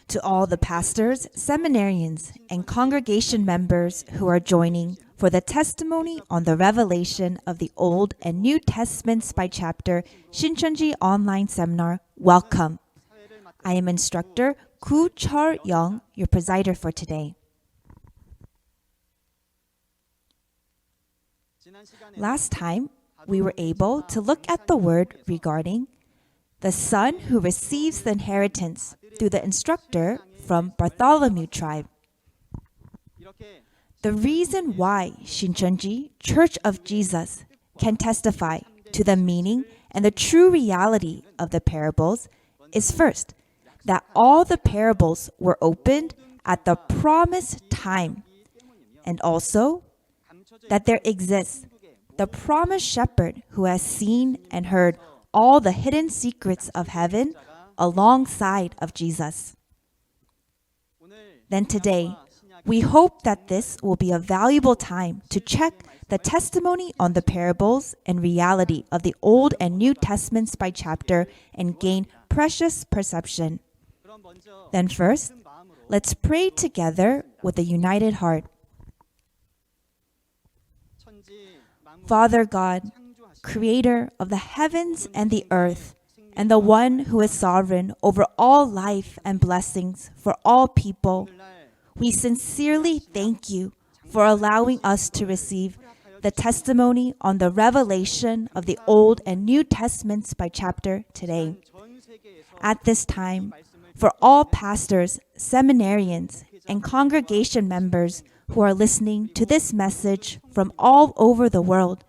To all the pastors, seminarians, and congregation members who are joining for the testimony on the revelation of the Old and New Testaments by chapter Shincheonji online seminar, welcome. I am instructor Koo Chol-young, your presider for today. Last time, we were able to look at the word regarding the son who receives the inheritance through the instructor from Bartholomew tribe. The reason why Shincheonji, Church of Jesus, can testify to the meaning and the true reality of the parables is first, that all the parables were opened at the promised time, and also that there exists the promised shepherd who has seen and heard all the hidden secrets of heaven alongside of Jesus. Then today, we hope that this will be a valuable time to check the testimony on the parables and reality of the Old and New Testaments by chapter and gain precious perception. Then first, let's pray together with a united heart. Father God, Creator of the heavens and the earth, and the one who is sovereign over all life and blessings for all people, we sincerely thank you for allowing us to receive the testimony on the revelation of the Old and New Testaments by chapter today. At this time, for all pastors, seminarians, and congregation members who are listening to this message from all over the world,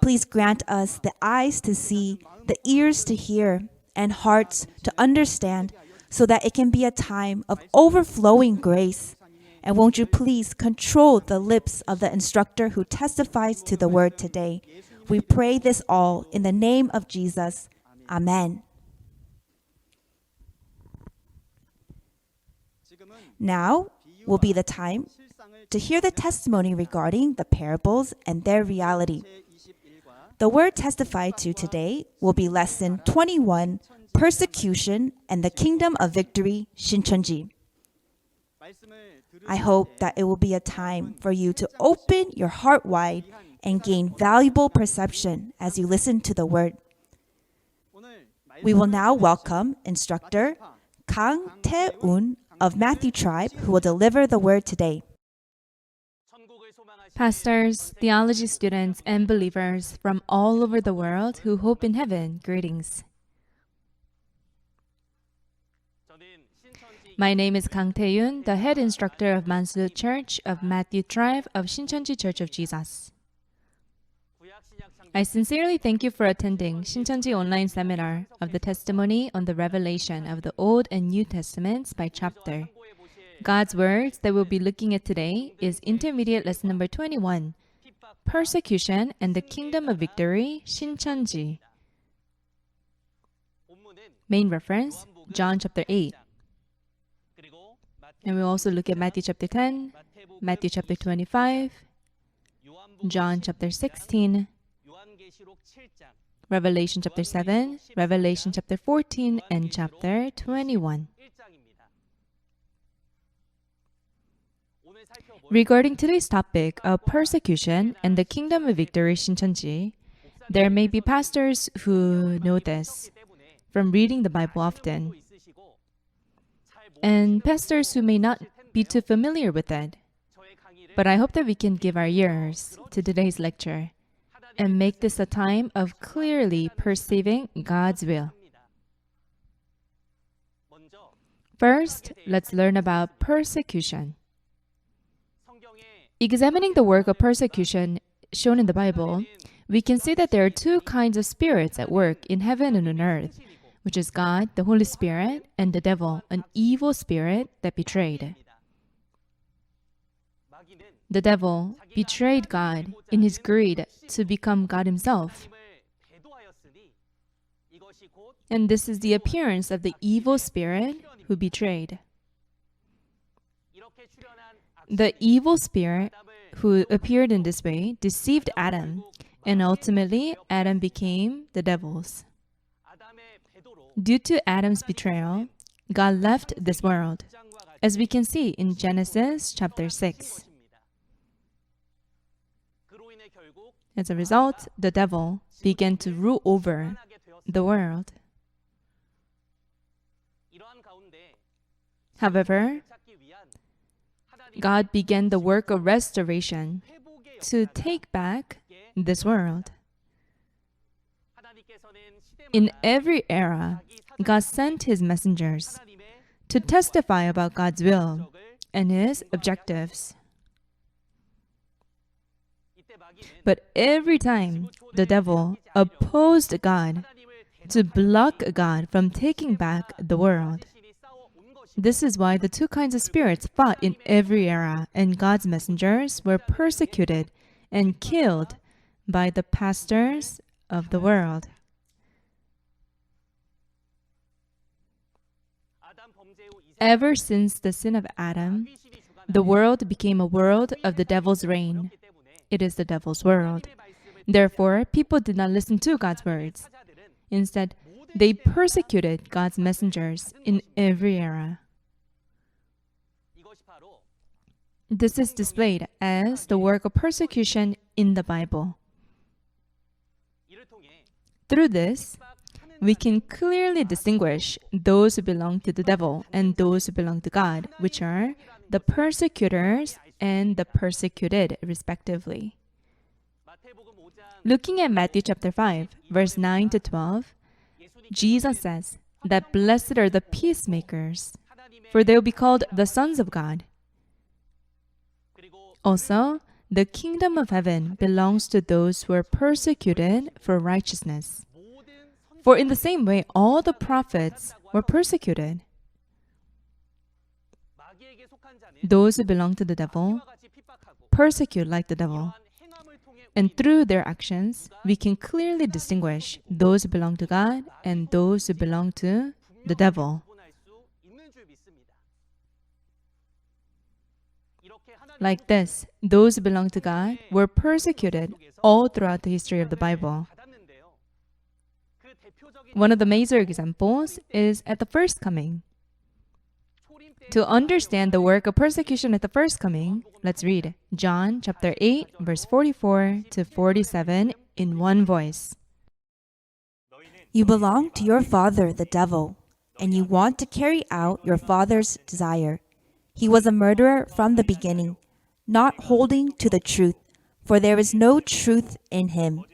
please grant us the eyes to see, the ears to hear, and hearts to understand so that it can be a time of overflowing grace. And won't you please control the lips of the instructor who testifies to the word today. We pray this all in the name of Jesus. Amen. Now will be the time to hear the testimony regarding the parables and their reality. The word testified to today will be lesson 21, Persecution and the Kingdom of Victory, Shincheonji. I hope that it will be a time for you to open your heart wide and gain valuable perception as you listen to the word. We will now welcome instructor Kang Tae-un of Matthew Tribe, who will deliver the word today. Pastors, theology students, and believers from all over the world who hope in heaven, greetings. My name is Kang Tae-un, the head instructor of Mansu Church of Matthew Tribe of Shincheonji Church of Jesus. I sincerely thank you for attending Shincheonji online seminar of the testimony on the revelation of the Old and New Testaments by chapter. God's words that we'll be looking at today is intermediate lesson number 21, Persecution and the Kingdom of Victory, Shincheonji. Main reference, John chapter 8. And we'll also look at Matthew chapter 10, Matthew chapter 25, John chapter 16, Revelation chapter 7, Revelation chapter 14, and chapter 21. Regarding today's topic of persecution and the kingdom of victory, Shincheonji, there may be pastors who know this from reading the Bible often, and pastors who may not be too familiar with it. But I hope that we can give our ears to today's lecture and make this a time of clearly perceiving God's will. First, let's learn about persecution. Examining the work of persecution shown in the Bible, we can see that there are two kinds of spirits at work in heaven and on earth, which is God, the Holy Spirit, and the devil, an evil spirit that betrayed. The devil betrayed God in his greed to become God himself. And this is the appearance of the evil spirit who betrayed. The evil spirit who appeared in this way deceived Adam, and ultimately Adam became the devils. Due to Adam's betrayal, God left this world, as we can see in Genesis chapter 6. As a result, the devil began to rule over the world. However, God began the work of restoration to take back this world. In every era, God sent His messengers to testify about God's will and His objectives. But every time the devil opposed God to block God from taking back the world. This is why the two kinds of spirits fought in every era, and God's messengers were persecuted and killed by the pastors of the world. Ever since the sin of Adam, the world became a world of the devil's reign. It is the devil's world. Therefore, people did not listen to God's words. Instead, they persecuted God's messengers in every era. This is displayed as the work of persecution in the Bible. Through this, we can clearly distinguish those who belong to the devil and those who belong to God, which are the persecutors and the persecuted, respectively. Looking at Matthew chapter 5, verse 9 to 12, Jesus says that blessed are the peacemakers, for they will be called the sons of God. Also, the kingdom of heaven belongs to those who are persecuted for righteousness. For in the same way, all the prophets were persecuted. Those who belong to the devil persecute like the devil. And through their actions, we can clearly distinguish those who belong to God and those who belong to the devil. Like this, those who belong to God were persecuted all throughout the history of the Bible. One of the major examples is at the first coming. To understand the work of persecution at the first coming, let's read John chapter 8, verse 44 to 47 in one voice. You belong to your father, the devil, and you want to carry out your father's desire. He was a murderer from the beginning, not holding to the truth, for there is no truth in him.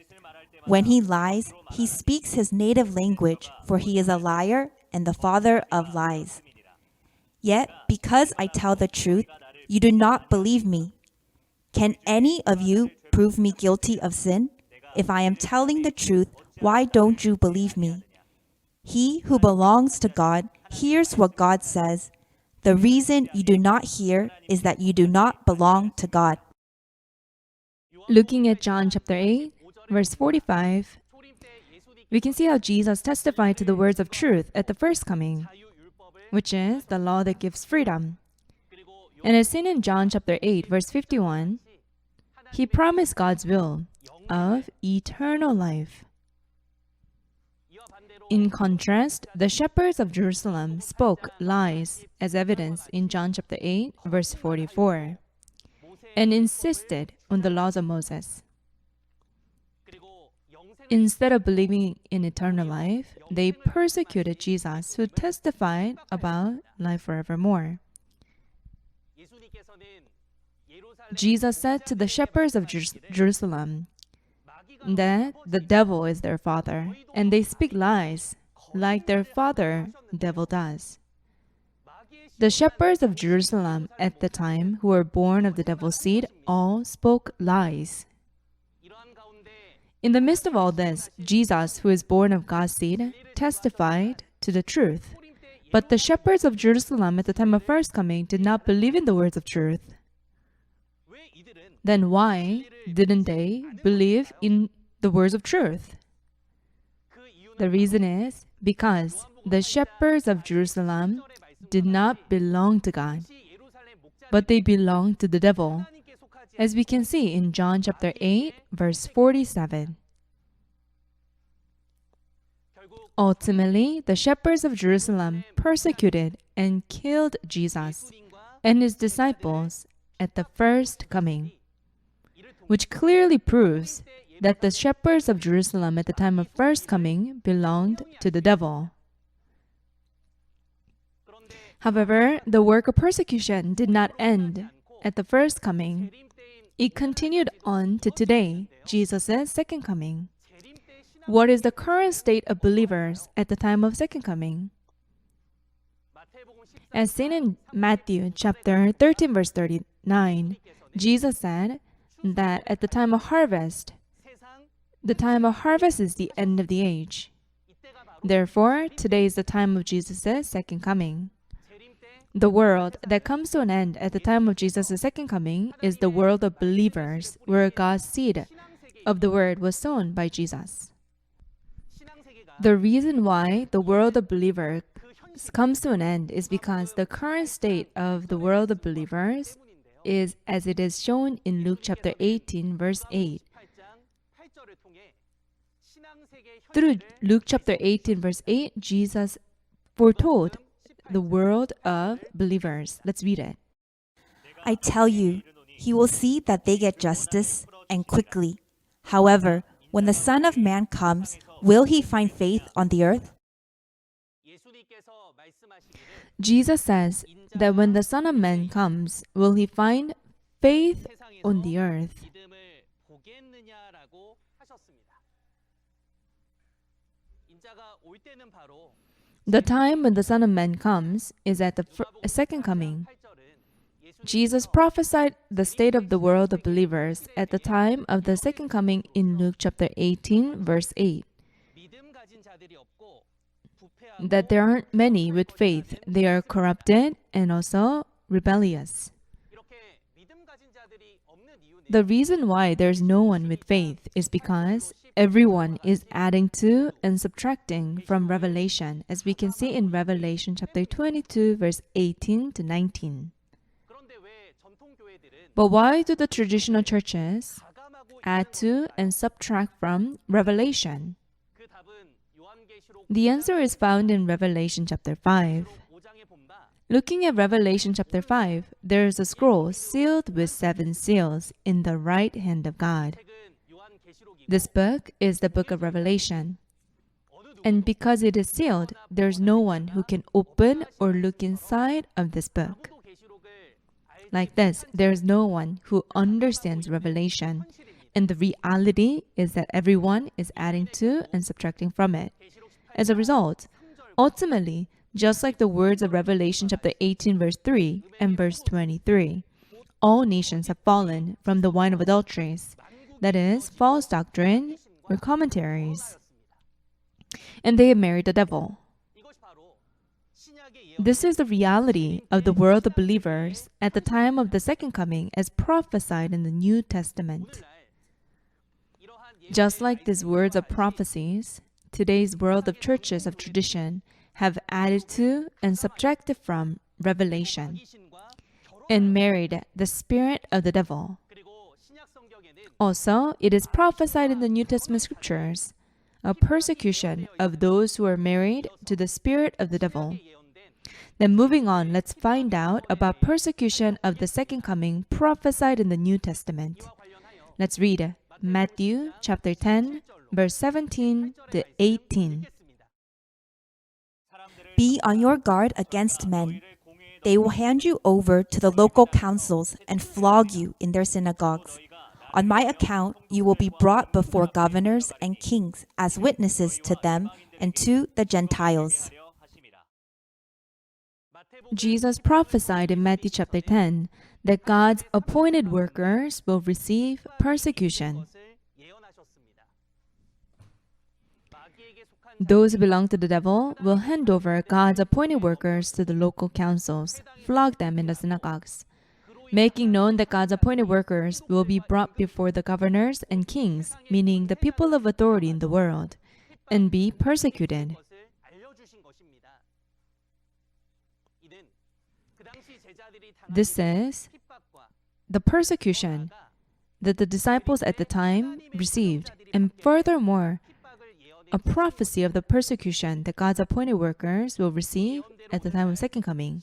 When he lies, he speaks his native language, for he is a liar and the father of lies. Yet, because I tell the truth, you do not believe me. Can any of you prove me guilty of sin? If I am telling the truth, why don't you believe me? He who belongs to God hears what God says. The reason you do not hear is that you do not belong to God. Looking at John chapter 8, verse 45, we can see how Jesus testified to the words of truth at the first coming, which is the law that gives freedom. And as seen in John chapter 8, verse 51, He promised God's will of eternal life. In contrast, the shepherds of Jerusalem spoke lies, as evidenced in John chapter 8, verse 44, and insisted on the laws of Moses. Instead of believing in eternal life, they persecuted Jesus, who testified about life forevermore. Jesus said to the shepherds of Jerusalem that the devil is their father, and they speak lies like their father, the devil, does. The shepherds of Jerusalem at the time, who were born of the devil's seed, all spoke lies. In the midst of all this, Jesus, who is born of God's seed, testified to the truth. But the shepherds of Jerusalem at the time of first coming did not believe in the words of truth. Then why didn't they believe in the words of truth? The reason is because the shepherds of Jerusalem did not belong to God, but they belonged to the devil, as we can see in John chapter 8, verse 47. Ultimately, the shepherds of Jerusalem persecuted and killed Jesus and his disciples at the first coming, which clearly proves that the shepherds of Jerusalem at the time of first coming belonged to the devil. However, the work of persecution did not end at the first coming. It continued on to today, Jesus' second coming. What is the current state of believers at the time of second coming? As seen in Matthew chapter 13 verse 39, Jesus said that at the time of harvest is the end of the age. Therefore, today is the time of Jesus' second coming. The world that comes to an end at the time of Jesus' second coming is the world of believers, where God's seed of the word was sown by Jesus. The reason why the world of believers comes to an end is because the current state of the world of believers is as it is shown in Luke chapter 18 verse 8. Through Luke chapter 18 verse 8, Jesus foretold the world of believers. Let's read it. I tell you, he will see that they get justice, and quickly. However, when the Son of Man comes, will he find faith on the earth? Jesus says that when the Son of Man comes, will he find faith on the earth? The time when the Son of Man comes is at the second coming. Jesus prophesied the state of the world of believers at the time of the second coming in Luke chapter 18, verse 8. That there aren't many with faith. They are corrupted and also rebellious. The reason why there's no one with faith is because everyone is adding to and subtracting from Revelation, as we can see in Revelation chapter 22, verse 18 to 19. But why do the traditional churches add to and subtract from Revelation? The answer is found in Revelation chapter 5. Looking at Revelation chapter 5, there is a scroll sealed with 7 seals in the right hand of God. This book is the book of Revelation. And because it is sealed, there is no one who can open or look inside of this book. Like this, there is no one who understands Revelation. And the reality is that everyone is adding to and subtracting from it. As a result, ultimately, just like the words of Revelation chapter 18 verse 3 and verse 23, all nations have fallen from the wine of adulteries, that is, false doctrine or commentaries, and they have married the devil. This is the reality of the world of believers at the time of the second coming as prophesied in the New Testament. Just like these words of prophecies, today's world of churches of tradition have added to and subtracted from Revelation and married the spirit of the devil. Also, it is prophesied in the New Testament scriptures, a persecution of those who are married to the spirit of the devil. Then moving on, let's find out about persecution of the second coming prophesied in the New Testament. Let's read Matthew chapter 10, verse 17 to 18. Be on your guard against men. They will hand you over to the local councils and flog you in their synagogues. On my account, you will be brought before governors and kings as witnesses to them and to the Gentiles. Jesus prophesied in Matthew chapter 10 that God's appointed workers will receive persecution. Those who belong to the devil will hand over God's appointed workers to the local councils, flog them in the synagogues, making known that God's appointed workers will be brought before the governors and kings, meaning the people of authority in the world, and be persecuted. This is the persecution that the disciples at the time received, and furthermore, a prophecy of the persecution that God's appointed workers will receive at the time of second coming.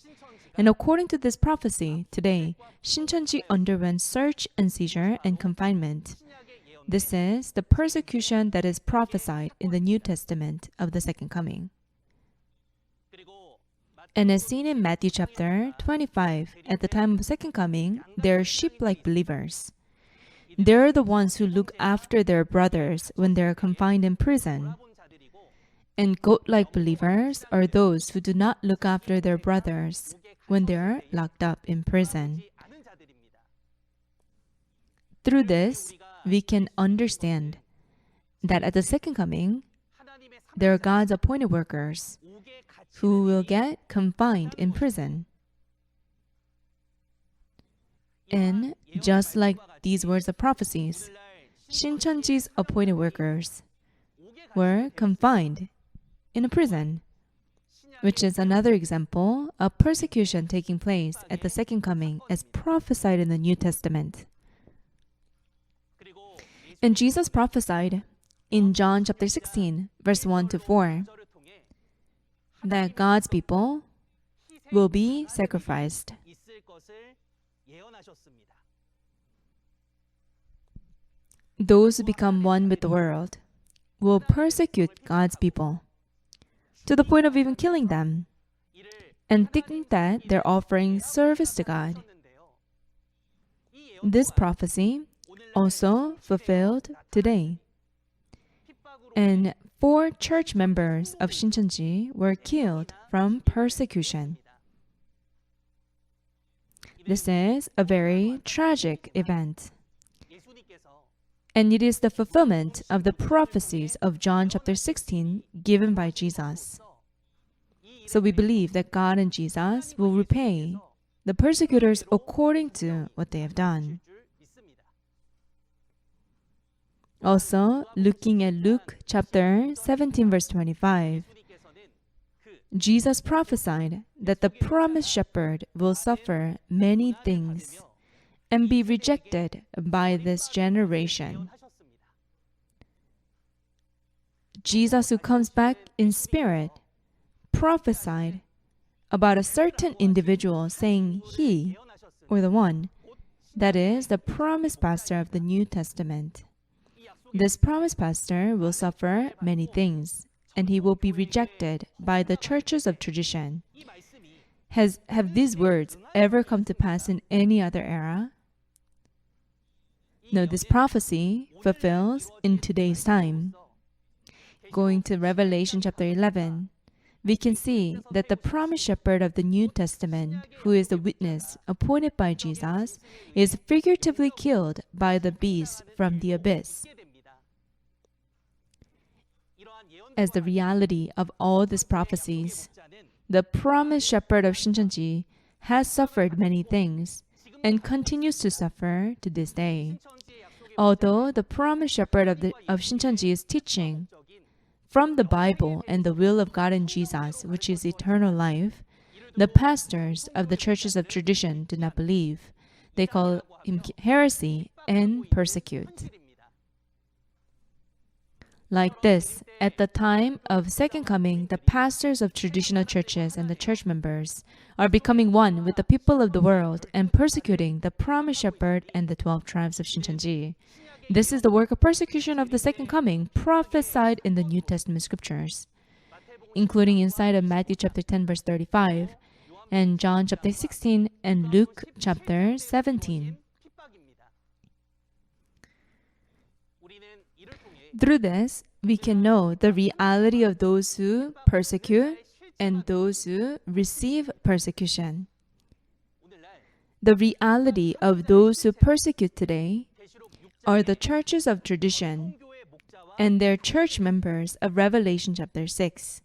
And according to this prophecy, today, Shincheonji underwent search and seizure and confinement. This is the persecution that is prophesied in the New Testament of the second coming. And as seen in Matthew chapter 25, at the time of second coming, they are sheep-like believers. They are the ones who look after their brothers when they are confined in prison. And goat-like believers are those who do not look after their brothers when they are locked up in prison. Through this, we can understand that at the second coming, there are God's appointed workers who will get confined in prison. And just like these words of prophecies, Shincheonji's appointed workers were confined in a prison, which is another example of persecution taking place at the second coming as prophesied in the New Testament. And Jesus prophesied in John chapter 16, verse 1 to 4, that God's people will be sacrificed. Those who become one with the world will persecute God's people to the point of even killing them and thinking that they're offering service to God. This prophecy also fulfilled today. And 4 church members of Shincheonji were killed from persecution. This is a very tragic event. And it is the fulfillment of the prophecies of John chapter 16 given by Jesus. So we believe that God and Jesus will repay the persecutors according to what they have done. Also, looking at Luke chapter 17 verse 25, Jesus prophesied that the promised shepherd will suffer many things and be rejected by this generation. Jesus, who comes back in spirit, prophesied about a certain individual, saying he, or the one, that is the promised pastor of the New Testament. This promised pastor will suffer many things, and he will be rejected by the churches of tradition. Have these words ever come to pass in any other era? No, this prophecy fulfills in today's time. Going to Revelation chapter 11, we can see that the promised shepherd of the New Testament, who is the witness appointed by Jesus, is figuratively killed by the beast from the abyss. As the reality of all these prophecies, the promised shepherd of Shincheonji has suffered many things and continues to suffer to this day. Although the promised shepherd of Shincheonji is teaching from the Bible and the will of God and Jesus, which is eternal life, the pastors of the churches of tradition do not believe. They call him heresy and persecute. Like this, at the time of second coming, the pastors of traditional churches and the church members are becoming one with the people of the world and persecuting the promised shepherd and the 12 tribes of Shincheonji. This is the work of persecution of the second coming prophesied in the New Testament scriptures, including inside of Matthew chapter 10 verse 35 and John chapter 16 and Luke chapter 17. Through this, we can know the reality of those who persecute and those who receive persecution. The reality of those who persecute today are the churches of tradition and their church members of Revelation chapter 6.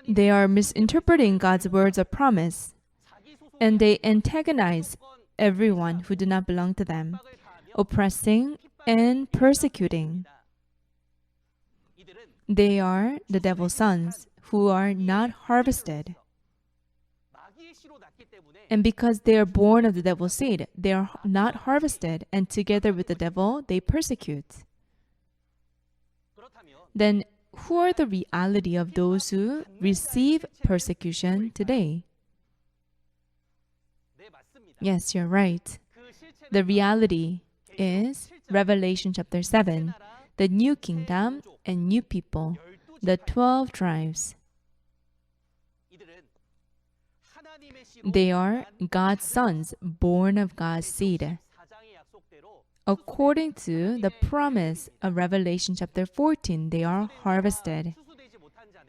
They are misinterpreting God's words of promise, and they antagonize everyone who do not belong to them, oppressing and persecuting. They are the devil's sons who are not harvested. And because they are born of the devil's seed, they are not harvested, and together with the devil, they persecute. then who are the reality of those who receive persecution today? Yes, you're right. The reality is Revelation chapter 7, the new kingdom and new people, the 12 tribes. They are God's sons, born of God's seed. According to the promise of Revelation chapter 14, they are harvested.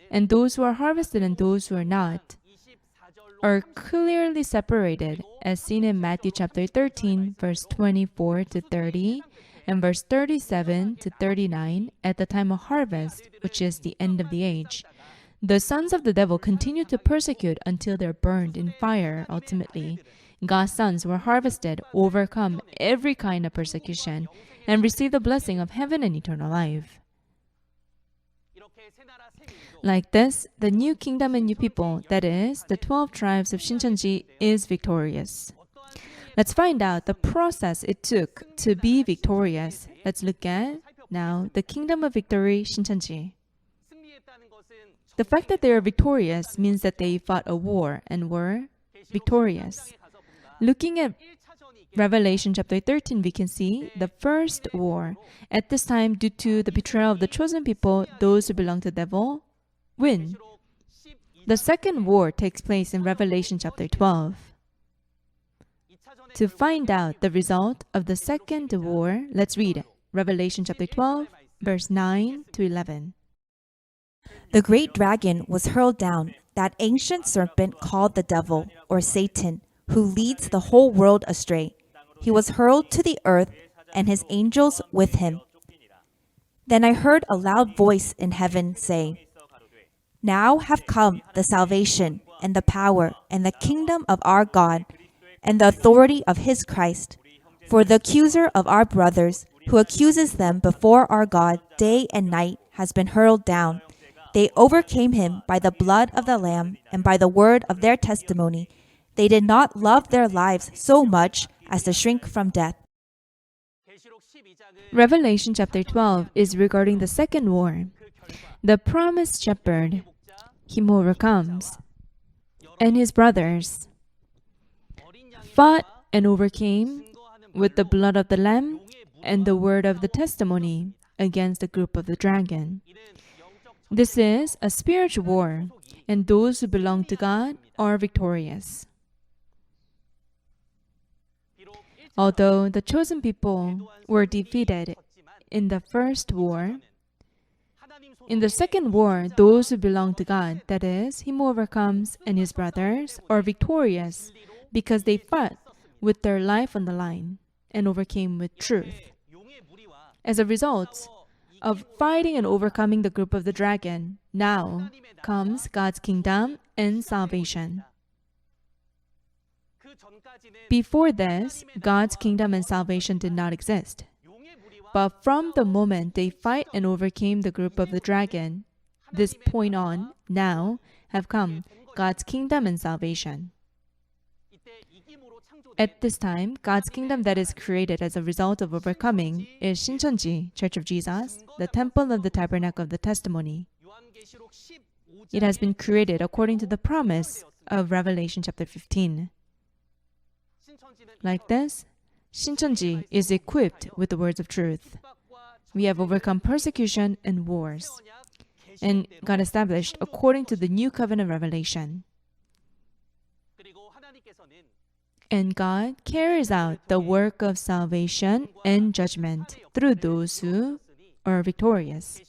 And those who are harvested and those who are not are clearly separated, as seen in Matthew chapter 13, verse 24 to 30, and verse 37 to 39 at the time of harvest, which is the end of the age. The sons of the devil continue to persecute until they're burned in fire ultimately. God's sons were harvested, overcome every kind of persecution, and receive the blessing of heaven and eternal life. Like this, the new kingdom and new people, that is, the 12 tribes of Shincheonji, is victorious. Let's find out the process it took to be victorious. Let's look at, now, the kingdom of victory, Shincheonji. The fact that they are victorious means that they fought a war and were victorious. Looking at Revelation chapter 13, we can see the first war. At this time, due to the betrayal of the chosen people, those who belong to the devil win. The second war takes place in Revelation chapter 12. To find out the result of the second war, let's read Revelation chapter 12, verse 9 to 11. The great dragon was hurled down, that ancient serpent called the devil, or Satan, who leads the whole world astray. He was hurled to the earth, and his angels with him. Then I heard a loud voice in heaven say, "Now have come the salvation, and the power, and the kingdom of our God, and the authority of his Christ. For the accuser of our brothers, who accuses them before our God day and night, has been hurled down. They overcame him by the blood of the Lamb and by the word of their testimony. They did not love their lives so much as to shrink from death." Revelation chapter 12 is regarding the second war. The promised shepherd, him who overcomes, and his brothers fought and overcame with the blood of the Lamb and the word of the testimony against the group of the dragon. This is a spiritual war, and those who belong to God are victorious. Although the chosen people were defeated in the first war, in the second war, those who belong to God, that is, him who overcomes and his brothers, are victorious because they fought with their life on the line and overcame with truth. As a result of fighting and overcoming the group of the dragon, now comes God's kingdom and salvation. Before this, God's kingdom and salvation did not exist. But from the moment they fight and overcame the group of the dragon, this point on, now, have come God's kingdom and salvation. At this time, God's kingdom that is created as a result of overcoming is Shincheonji, Church of Jesus, the temple of the tabernacle of the testimony. It has been created according to the promise of Revelation chapter 15. Like this, Shincheonji is equipped with the words of truth. We have overcome persecution and wars, and God established according to the new covenant revelation. And God carries out the work of salvation and judgment through those who are victorious.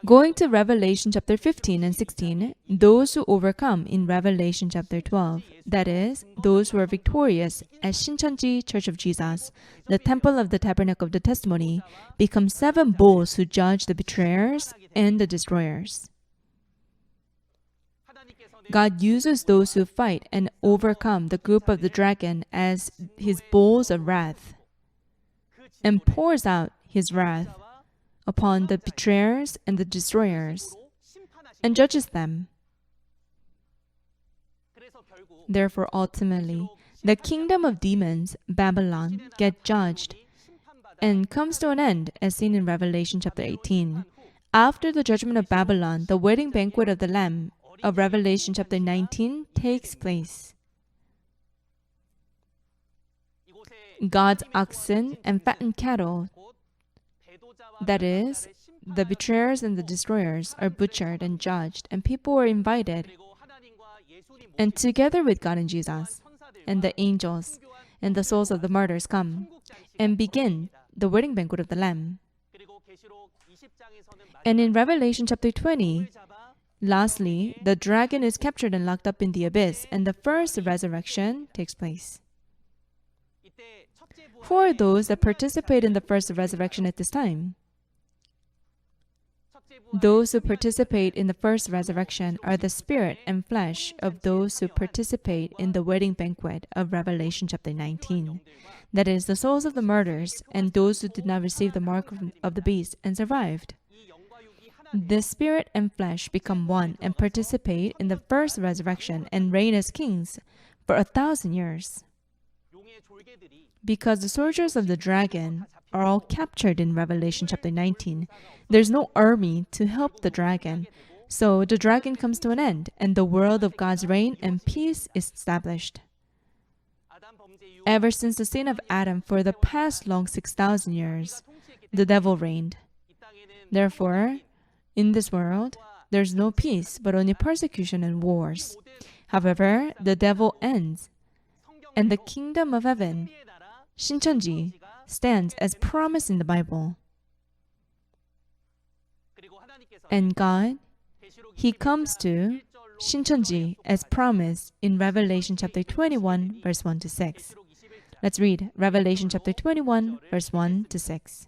Going to Revelation chapter 15 and 16, those who overcome in Revelation chapter 12, that is, those who are victorious as Shincheonji Church of Jesus, the temple of the tabernacle of the testimony, become 7 bowls who judge the betrayers and the destroyers. God uses those who fight and overcome the group of the dragon as his bowls of wrath, and pours out his wrath upon the betrayers and the destroyers, and judges them. Therefore, ultimately, the kingdom of demons, Babylon, get judged and comes to an end, as seen in Revelation chapter 18. After the judgment of Babylon, the wedding banquet of the Lamb of Revelation chapter 19 takes place. God's oxen and fattened cattle, that is, the betrayers and the destroyers, are butchered and judged, and people are invited. And together with God and Jesus, and the angels, and the souls of the martyrs come and begin the wedding banquet of the Lamb. And in Revelation chapter 20, lastly, the dragon is captured and locked up in the abyss, and the first resurrection takes place. Who are those that participate in the first resurrection at this time? Those who participate in the first resurrection are the spirit and flesh of those who participate in the wedding banquet of Revelation chapter 19. That is, the souls of the martyrs and those who did not receive the mark of the beast and survived. The spirit and flesh become one and participate in the first resurrection and reign as kings for 1,000 years. Because the soldiers of the dragon are all captured in Revelation chapter 19, there's no army to help the dragon. So the dragon comes to an end, and the world of God's reign and peace is established. Ever since the sin of Adam for the past long 6,000 years, the devil reigned. Therefore, in this world, there's no peace, but only persecution and wars. However, the devil ends, and the kingdom of heaven, Shincheonji, stands as promised in the Bible. And God, He comes to Shincheonji as promised in Revelation chapter 21, verse 1 to 6. Let's read Revelation chapter 21, verse 1 to 6.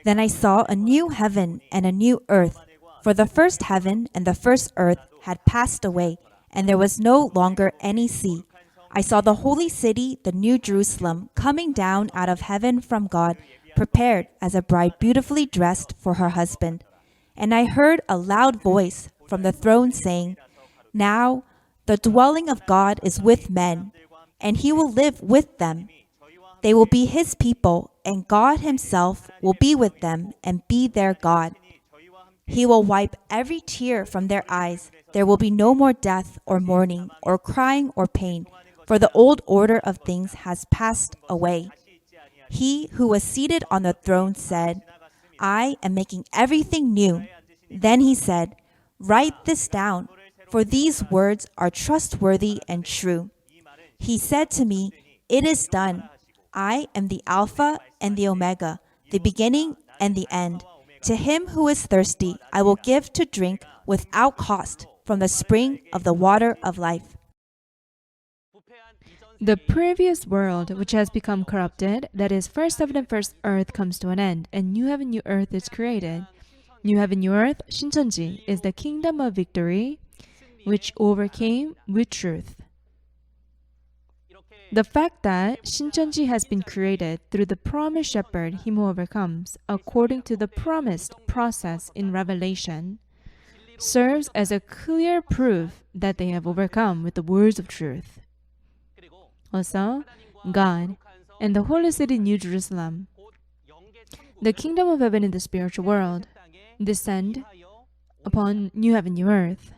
Then I saw a new heaven and a new earth, for the first heaven and the first earth had passed away, and there was no longer any sea. I saw the holy city, the new Jerusalem, coming down out of heaven from God, prepared as a bride beautifully dressed for her husband. And I heard a loud voice from the throne saying, "Now the dwelling of God is with men, and He will live with them. They will be His people, and God Himself will be with them and be their God. He will wipe every tear from their eyes. There will be no more death or mourning or crying or pain, for the old order of things has passed away." He who was seated on the throne said, "I am making everything new." Then He said, "Write this down, for these words are trustworthy and true." He said to me, "It is done. I am the Alpha and the Omega, the beginning and the end. To him who is thirsty, I will give to drink without cost from the spring of the water of life." The previous world, which has become corrupted, that is, first heaven and first earth, comes to an end, and new heaven, new earth is created. New heaven, new earth, Shincheonji, is the kingdom of victory, which overcame with truth. The fact that Shincheonji has been created through the promised shepherd, him who overcomes, according to the promised process in Revelation, serves as a clear proof that they have overcome with the words of truth. Also, God and the holy city New Jerusalem, the kingdom of heaven in the spiritual world, descend upon new heaven, new earth.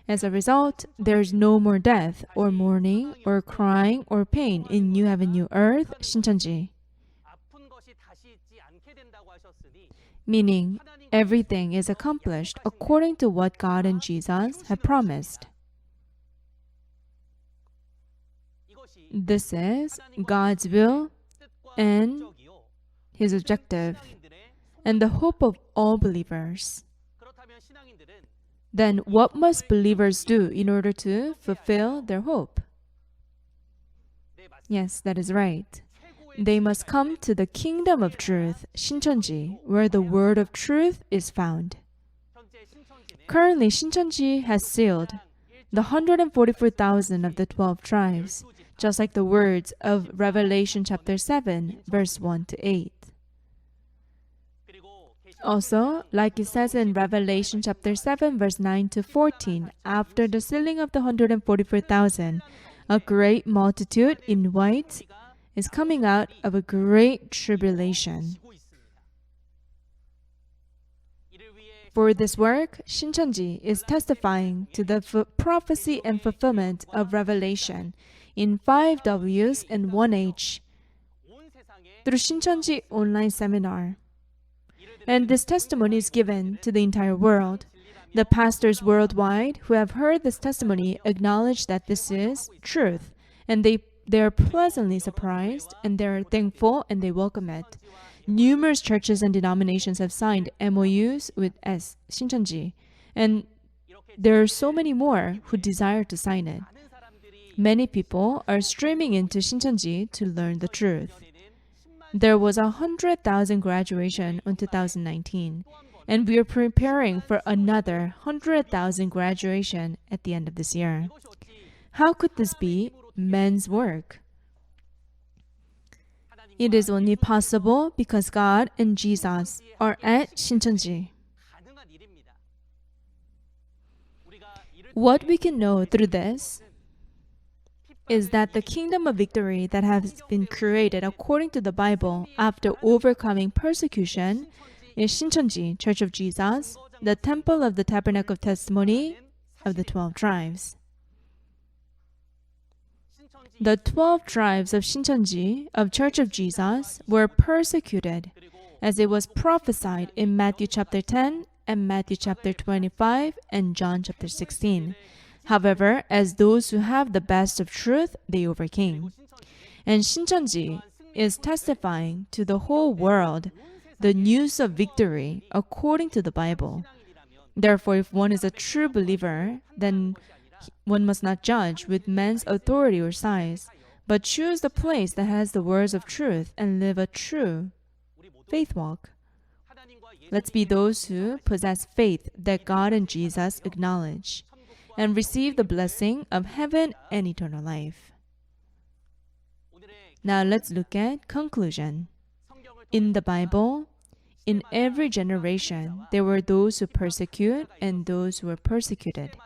As a result, there is no more death or mourning or crying or pain in new heaven, new earth, Shincheonji. Meaning, everything is accomplished according to what God and Jesus have promised. This is God's will and His objective and the hope of all believers. Then what must believers do in order to fulfill their hope? Yes, that is right. They must come to the kingdom of truth, Shincheonji, where the word of truth is found. Currently, Shincheonji has sealed the 144,000 of the 12 tribes, just like the words of Revelation chapter 7, verse 1 to 8. Also, like it says in Revelation chapter 7, verse 9 to 14, after the sealing of the 144,000, a great multitude in white is coming out of a great tribulation. For this work, Shincheonji is testifying to the prophecy and fulfillment of Revelation in 5 W's and 1 H through Shincheonji online seminar. And this testimony is given to the entire world. The pastors worldwide who have heard this testimony acknowledge that this is truth, and they are pleasantly surprised, and they are thankful, and they welcome it. Numerous churches and denominations have signed MOUs with Shincheonji, and there are so many more who desire to sign it. Many people are streaming into Shincheonji to learn the truth. There was 100,000 graduation in 2019, and we are preparing for another 100,000 graduation at the end of this year. How could this be men's work? It is only possible because God and Jesus are at Shincheonji. What we can know through this is that the kingdom of victory that has been created according to the Bible after overcoming persecution is Shincheonji, Church of Jesus, the temple of the tabernacle of testimony of the 12 tribes. The 12 tribes of Shincheonji, of Church of Jesus, were persecuted, as it was prophesied in Matthew chapter 10 and Matthew chapter 25 and John chapter 16. However, as those who have the best of truth, they overcame. And Shincheonji is testifying to the whole world the news of victory according to the Bible. Therefore, if one is a true believer, then one must not judge with man's authority or size, but choose the place that has the words of truth and live a true faith walk. Let's be those who possess faith that God and Jesus acknowledge and receive the blessing of heaven and eternal life. Now let's look at conclusion. In the Bible, in every generation, there were those who persecute and those who were persecuted.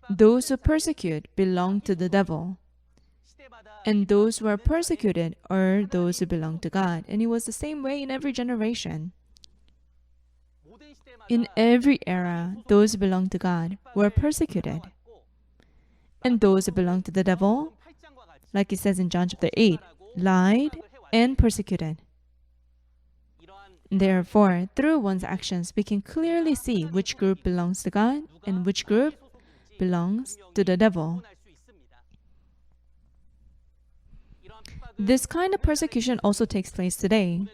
Those who persecute belong to the devil, and those who are persecuted are those who belong to God. And it was the same way in every generation. In every era, those who belong to God were persecuted, and those who belong to the devil, like it says in John chapter 8, lied and persecuted. Therefore, through one's actions, we can clearly see which group belongs to God and which group belongs to the devil. This kind of persecution also takes place today.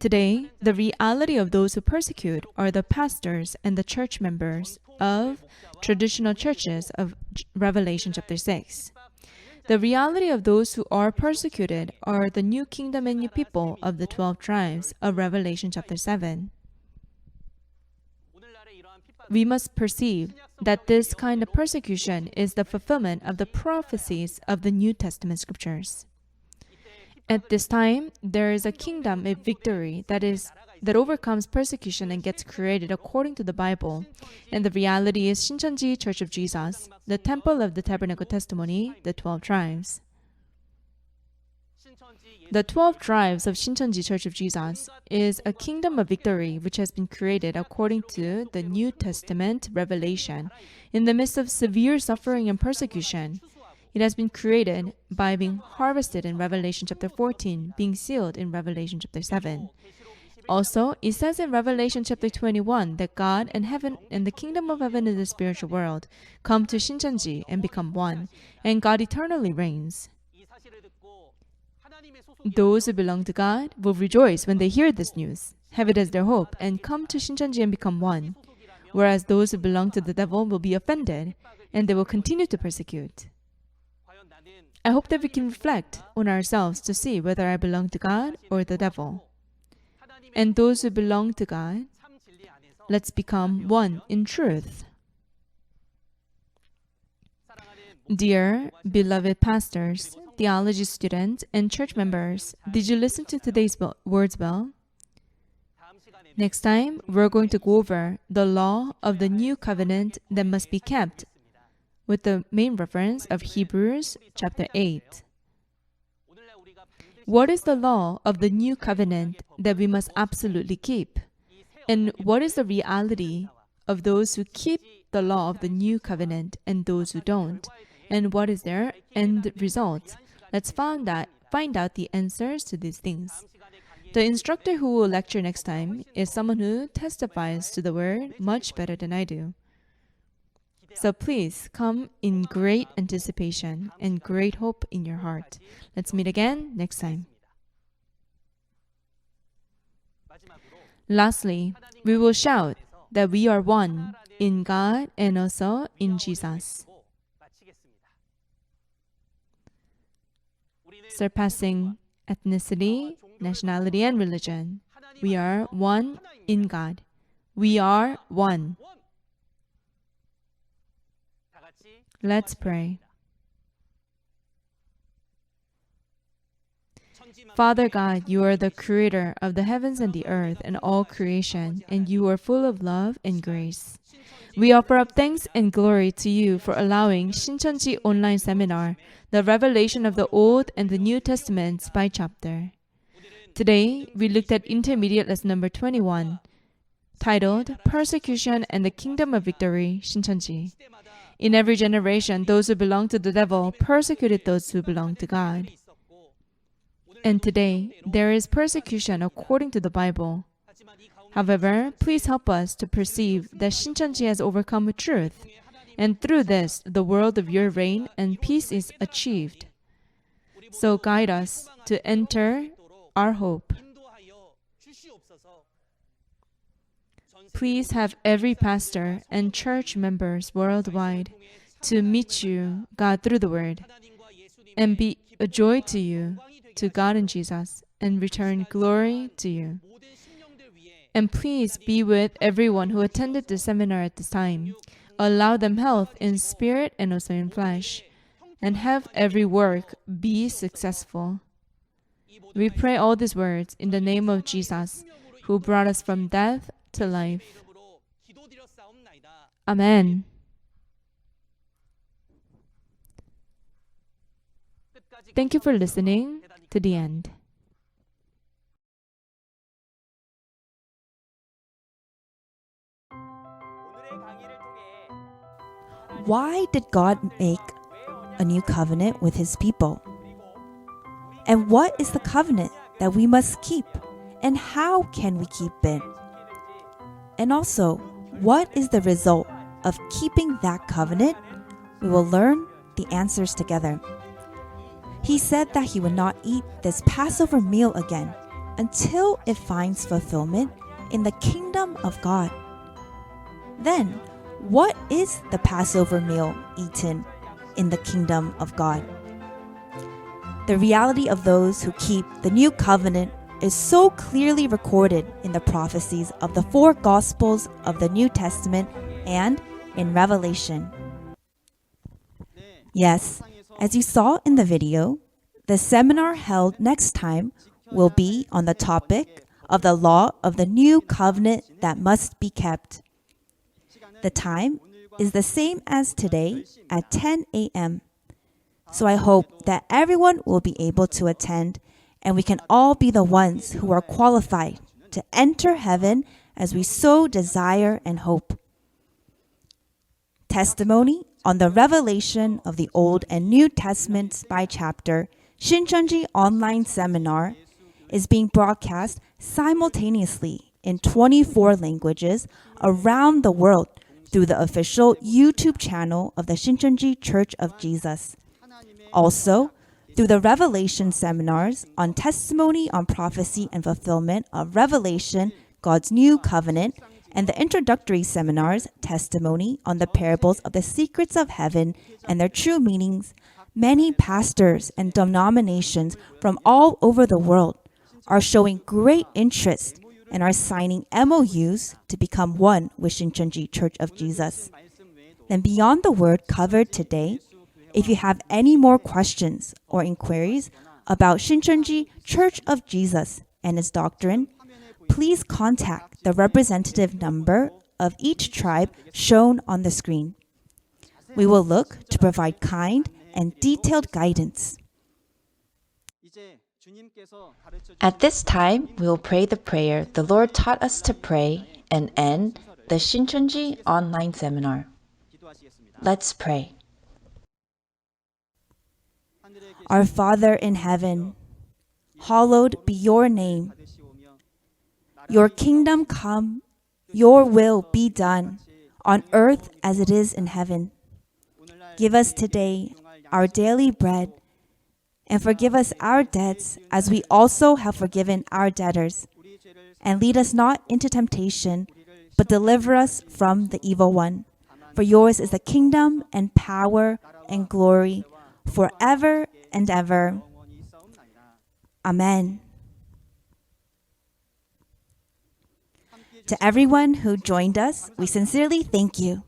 Today, the reality of those who persecute are the pastors and the church members of traditional churches of Revelation chapter 6. The reality of those who are persecuted are the new kingdom and new people of the 12 tribes of Revelation chapter 7. We must perceive that this kind of persecution is the fulfillment of the prophecies of the New Testament scriptures. At this time, there is a kingdom of victory that overcomes persecution and gets created according to the Bible. And the reality is Shincheonji, Church of Jesus, the temple of the tabernacle testimony, the 12 tribes. The 12 tribes of Shincheonji, Church of Jesus is a kingdom of victory which has been created according to the New Testament revelation in the midst of severe suffering and persecution. It has been created by being harvested in Revelation chapter 14, being sealed in Revelation chapter 7. Also, it says in Revelation chapter 21 that God and heaven and the kingdom of heaven and the spiritual world come to Shincheonji and become one, and God eternally reigns. Those who belong to God will rejoice when they hear this news, have it as their hope, and come to Shincheonji and become one, whereas those who belong to the devil will be offended, and they will continue to persecute. I hope that we can reflect on ourselves to see whether I belong to God or the devil. And those who belong to God, let's become one in truth. Dear beloved pastors, theology students, and church members, did you listen to today's words well? Next time, we're going to go over the law of the new covenant that must be kept, with the main reference of Hebrews chapter 8. What is the law of the new covenant that we must absolutely keep? And what is the reality of those who keep the law of the new covenant and those who don't? And what is their end result? Let's find out the answers to these things. The instructor who will lecture next time is someone who testifies to the word much better than I do. So please come in great anticipation and great hope in your heart. Let's meet again next time. Lastly, we will shout that we are one in God and also in Jesus. Surpassing ethnicity, nationality, and religion, we are one in God. We are one. Let's pray. Father God, you are the creator of the heavens and the earth and all creation, and you are full of love and grace. We offer up thanks and glory to you for allowing Shincheonji online seminar, the revelation of the Old and the New Testaments by chapter. Today, we looked at intermediate lesson number 21, titled Persecution and the Kingdom of Victory, Shincheonji. In every generation, those who belong to the devil persecuted those who belong to God. And today, there is persecution according to the Bible. However, please help us to perceive that Shincheonji has overcome with truth, and through this, the world of your reign and peace is achieved. So guide us to enter our hope. Please have every pastor and church members worldwide to meet you, God, through the Word, and be a joy to you, to God and Jesus, and return glory to you. And please be with everyone who attended the seminar at this time. Allow them health in spirit and also in flesh, and have every work be successful. We pray all these words in the name of Jesus, who brought us from death to life. Amen. Thank you for listening to the end. Why did God make a new covenant with his people? And what is the covenant that we must keep? And how can we keep it? And also, what is the result of keeping that covenant? We will learn the answers together. He said that he would not eat this Passover meal again until it finds fulfillment in the kingdom of God. Then, what is the Passover meal eaten in the kingdom of God? The reality of those who keep the new covenant is so clearly recorded in the prophecies of the 4 Gospels of the New Testament and in Revelation. Yes, as you saw in the video, the seminar held next time will be on the topic of the law of the new covenant that must be kept. The time is the same as today at 10 a.m. So I hope that everyone will be able to attend and we can all be the ones who are qualified to enter heaven as we so desire and hope. Testimony on the revelation of the Old and New Testaments by chapter, Shincheonji online seminar, is being broadcast simultaneously in 24 languages around the world through the official YouTube channel of the Shincheonji Church of Jesus. Also, through the Revelation seminars on testimony on prophecy and fulfillment of Revelation, God's new covenant, and the introductory seminars, testimony on the parables of the secrets of heaven and their true meanings, many pastors and denominations from all over the world are showing great interest and are signing MOUs to become one with Shincheonji Church of Jesus. Then beyond the word covered today, if you have any more questions or inquiries about Shincheonji Church of Jesus and its doctrine, please contact the representative number of each tribe shown on the screen. We will look to provide kind and detailed guidance. At this time, we will pray the prayer the Lord taught us to pray and end the Shincheonji online seminar. Let's pray. Our Father in heaven, hallowed be your name. Your kingdom come, your will be done, on earth as it is in heaven. Give us today our daily bread, and forgive us our debts as we also have forgiven our debtors. And lead us not into temptation, but deliver us from the evil one. For yours is the kingdom and power and glory forever and ever. Amen. To everyone who joined us, we sincerely thank you.